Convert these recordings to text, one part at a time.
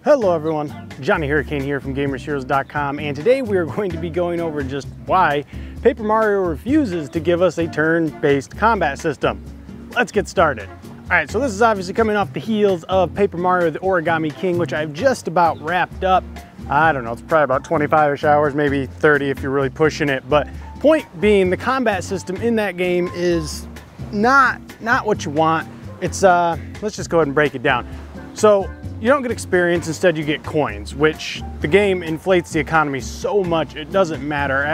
Hello everyone, Johnny Hurricane here from GamersHeroes.com, and today we are going to be going over just why Paper Mario refuses to give us a turn-based combat system. Let's get started. Alright, so this is obviously coming off the heels of Paper Mario the Origami King, which I've just about wrapped up. I don't know, it's probably about 25-ish hours, maybe 30 if you're really pushing it, but point being, the combat system in that game is not what you want. It's, let's just go ahead and break it down. So, you don't get experience, instead you get coins, which the game inflates the economy so much it doesn't matter.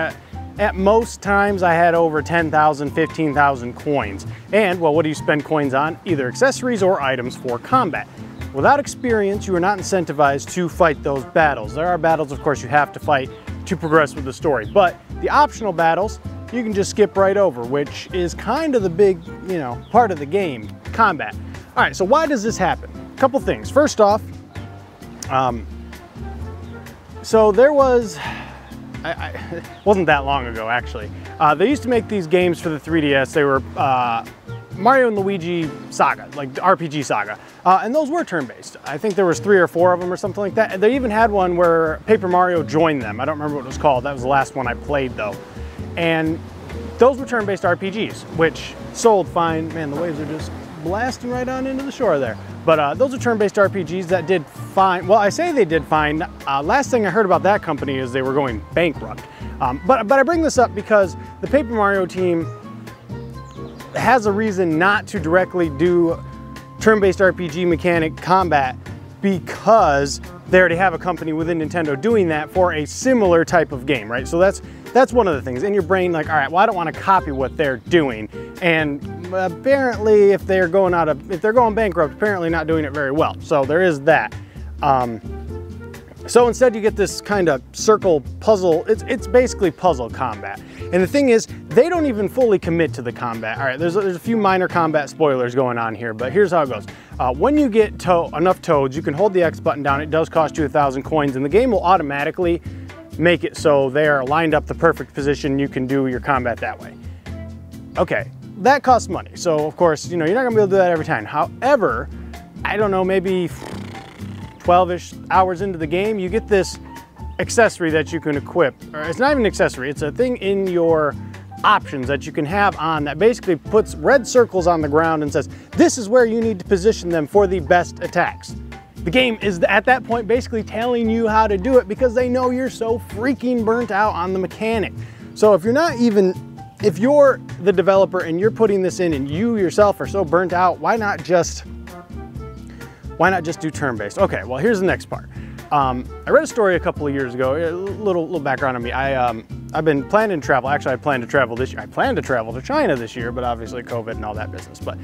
At most times I had over 10,000, 15,000 coins. And, well, what do you spend coins on? Either accessories or items for combat. Without experience, you are not incentivized to fight those battles. There are battles, of course, you have to fight to progress with the story, but the optional battles, you can just skip right over, which is kind of the big, part of the game, combat. All right, so why does this happen? Couple things. First off, so there was, it wasn't that long ago actually, they used to make these games for the 3DS. They were Mario and Luigi Saga, like the RPG Saga, and those were turn-based. I think there was 3 or 4 of them or something like that. And they even had one where Paper Mario joined them. I don't remember what it was called. That was the last one I played though. And those were turn-based RPGs, which sold fine. Man, the waves are just blasting right on into the shore there. But those are turn-based RPGs that did fine. Well, I say they did fine. Last thing I heard about that company is they were going bankrupt. But I bring this up because the Paper Mario team has a reason not to directly do turn-based RPG mechanic combat, because they already have a company within Nintendo doing that for a similar type of game, right? So that's one of the things. In your brain, like, all right, well, I don't want to copy what they're doing. And apparently, if they're going bankrupt, apparently not doing it very well. So there is that. So instead you get this kind of circle puzzle. It's basically puzzle combat. And the thing is, they don't even fully commit to the combat. All right, there's a few minor combat spoilers going on here, but here's how it goes. When you get enough toads, you can hold the X button down. It does cost you 1,000 coins, and the game will automatically make it so they are lined up the perfect position. You can do your combat that way. Okay, that costs money. So of course, you're not gonna be able to do that every time. However, I don't know, maybe 12-ish hours into the game, you get this accessory that you can equip. Or it's not even an accessory, it's a thing in your options that you can have on that basically puts red circles on the ground and says, this is where you need to position them for the best attacks. The game is at that point basically telling you how to do it because they know you're so freaking burnt out on the mechanic. So if you're the developer and you're putting this in and you yourself are so burnt out, why not just do turn-based? Okay, well, here's the next part. I read a story a couple of years ago, a little background on me. I've been planning to travel. Actually, I plan to travel this year. I plan to travel to China this year, but obviously COVID and all that business. But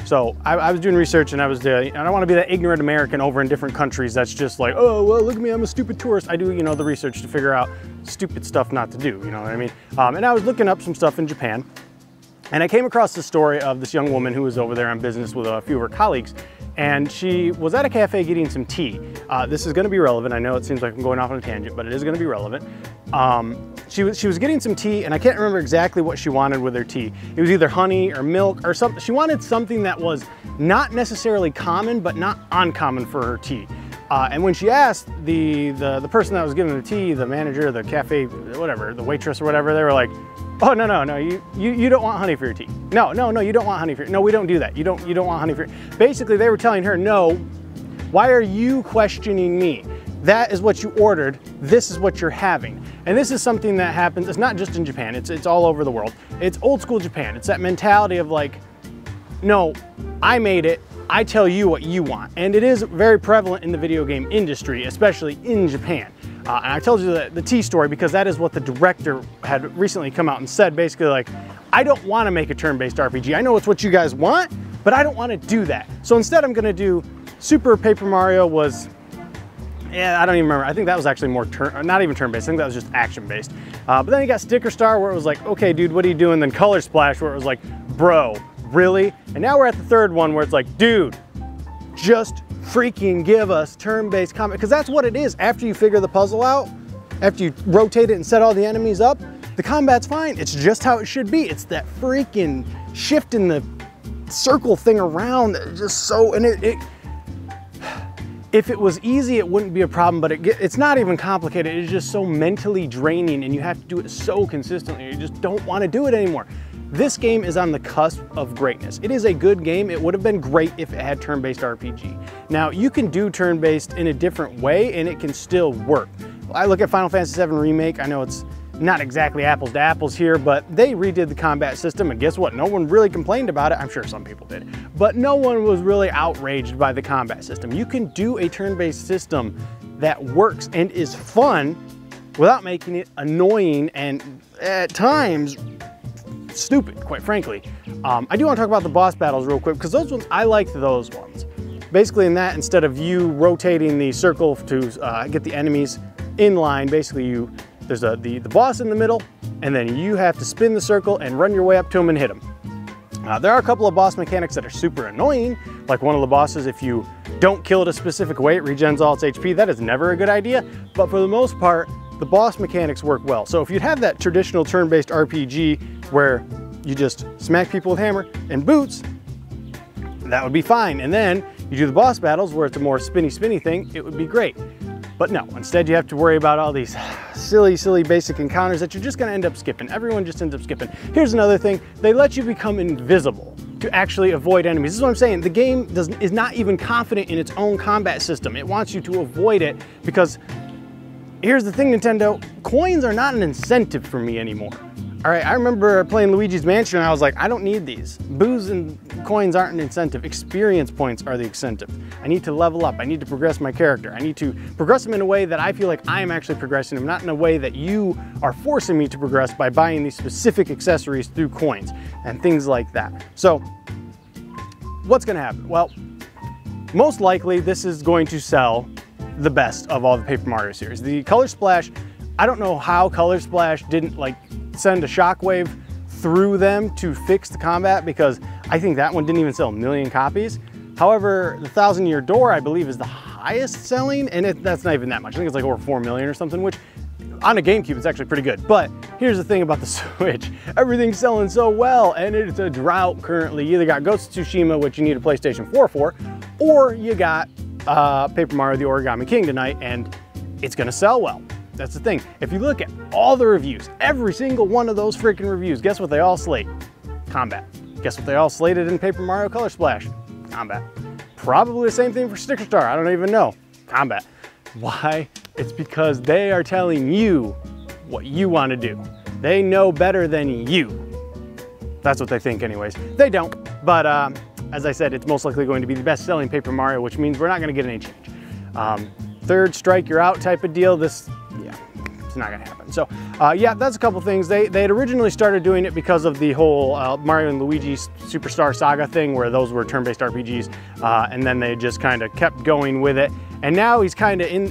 so I was doing research, and I don't want to be that ignorant American over in different countries that's just like, oh, well, look at me, I'm a stupid tourist. I do, the research to figure out stupid stuff not to do, you know what I mean? And I was looking up some stuff in Japan, and I came across the story of this young woman who was over there on business with a few of her colleagues. And she was at a cafe getting some tea. This is gonna be relevant. I know it seems like I'm going off on a tangent, but it is gonna be relevant. She was getting some tea, and I can't remember exactly what she wanted with her tea. It was either honey or milk or something. She wanted something that was not necessarily common, but not uncommon for her tea. And when she asked the person that was giving the tea, the manager, the cafe, whatever, the waitress or whatever, they were like, oh, no, you don't want honey for your tea. No, you don't want honey for your, no, we don't do that. You don't want honey for your, basically they were telling her, no, why are you questioning me? That is what you ordered, this is what you're having. And this is something that happens, it's not just in Japan, it's all over the world. It's old school Japan, it's that mentality of like, no, I made it, I tell you what you want. And it is very prevalent in the video game industry, especially in Japan. And I told you the tea story because that is what the director had recently come out and said, basically like, I don't want to make a turn-based RPG. I know it's what you guys want, but I don't want to do that. So instead I'm going to do Super Paper Mario was, I don't even remember. I think that was actually more not even turn-based. I think that was just action-based. But then you got Sticker Star where it was like, okay, dude, what are you doing? Then Color Splash where it was like, bro, really? And now we're at the third one where it's like, dude, just freaking give us turn-based combat, because that's what it is. After you figure the puzzle out, after you rotate it and set all the enemies up, the combat's fine. It's just how it should be. It's that freaking shifting the circle thing around, just so, and If it was easy, it wouldn't be a problem, but it's not even complicated. It's just so mentally draining, and you have to do it so consistently. You just don't want to do it anymore. This game is on the cusp of greatness. It is a good game. It would have been great if it had turn-based RPG. Now, you can do turn-based in a different way, and it can still work. I look at Final Fantasy VII Remake. I know it's not exactly apples to apples here, but they redid the combat system, and guess what? No one really complained about it. I'm sure some people did, but no one was really outraged by the combat system. You can do a turn-based system that works and is fun without making it annoying and at times stupid, quite frankly. I do want to talk about the boss battles real quick, because those ones, I liked those ones. Basically in that, instead of you rotating the circle to get the enemies in line, basically there's the boss in the middle, and then you have to spin the circle and run your way up to him and hit him. There are a couple of boss mechanics that are super annoying, like one of the bosses, if you don't kill it a specific way, it regens all its HP. That is never a good idea, but for the most part, the boss mechanics work well. So if you'd have that traditional turn-based RPG where you just smack people with hammer and boots, that would be fine. And then you do the boss battles where it's a more spinny thing, it would be great. But no, instead you have to worry about all these silly basic encounters that you're just gonna end up skipping. Everyone just ends up skipping. Here's another thing, they let you become invisible to actually avoid enemies. This is what I'm saying, the game is not even confident in its own combat system. It wants you to avoid it because, here's the thing, Nintendo, coins are not an incentive for me anymore. All right, I remember playing Luigi's Mansion and I was like, I don't need these. Booze and coins aren't an incentive. Experience points are the incentive. I need to level up. I need to progress my character. I need to progress them in a way that I feel like I am actually progressing them, not in a way that you are forcing me to progress by buying these specific accessories through coins and things like that. So what's gonna happen? Well, most likely this is going to sell the best of all the Paper Mario series. The Color Splash, I don't know how Color Splash didn't send a shockwave through them to fix the combat, because I think that one didn't even sell 1 million copies. However, the Thousand Year Door, I believe, is the highest selling, and that's not even that much. I think it's like over 4 million or something, which on a GameCube, it's actually pretty good. But here's the thing about the Switch. Everything's selling so well, and it's a drought currently. You either got Ghost of Tsushima, which you need a PlayStation 4 for, or you got Paper Mario the Origami King tonight, and it's gonna sell well. That's the thing. If you look at all the reviews, every single one of those freaking reviews, guess what they all slate? Combat. Guess what they all slated in Paper Mario Color Splash? Combat. Probably the same thing for Sticker Star. I don't even know. Combat. Why? It's because they are telling you what you want to do. They know better than you. That's what they think anyways. They don't, but as I said, it's most likely going to be the best selling Paper Mario, which means we're not going to get any change. Third strike, you're out type of deal. This, yeah, it's not gonna happen. So yeah, that's a couple things. They had originally started doing it because of the whole Mario and Luigi Superstar Saga thing, where those were turn-based RPGs, and then they just kind of kept going with it. And now he's kind of in,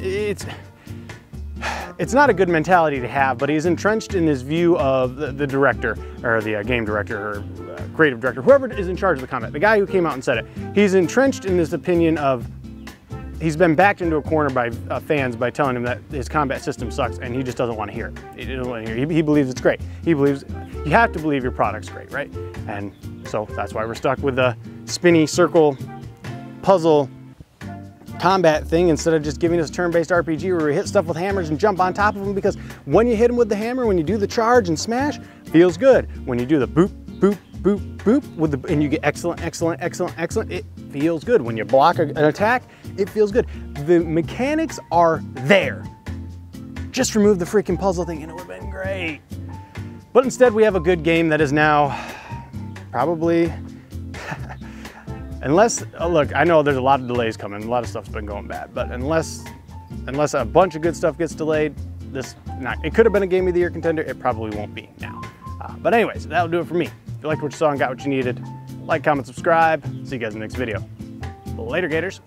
it's not a good mentality to have, but he's entrenched in this view of the director, or the game director, or creative director, whoever is in charge of the combat, the guy who came out and said it. He's entrenched in this opinion of, he's been backed into a corner by fans by telling him that his combat system sucks, and he just doesn't want to hear it. He doesn't want to hear it. He believes it's great. He believes, you have to believe your product's great, right? And so that's why we're stuck with the spinny circle puzzle combat thing instead of just giving us a turn-based RPG where we hit stuff with hammers and jump on top of them, because when you hit them with the hammer, when you do the charge and smash, feels good. When you do the boop, boop, boop, boop, and you get excellent, it feels good. When you block an attack, it feels good. The mechanics are there. Just remove the freaking puzzle thing and it would have been great. But instead we have a good game that is now probably, unless, look, I know there's a lot of delays coming, a lot of stuff's been going bad, but unless a bunch of good stuff gets delayed, it could have been a Game of the Year contender, it probably won't be now. But anyways, that'll do it for me. If you liked what you saw and got what you needed, like, comment, subscribe. See you guys in the next video. Later, Gators.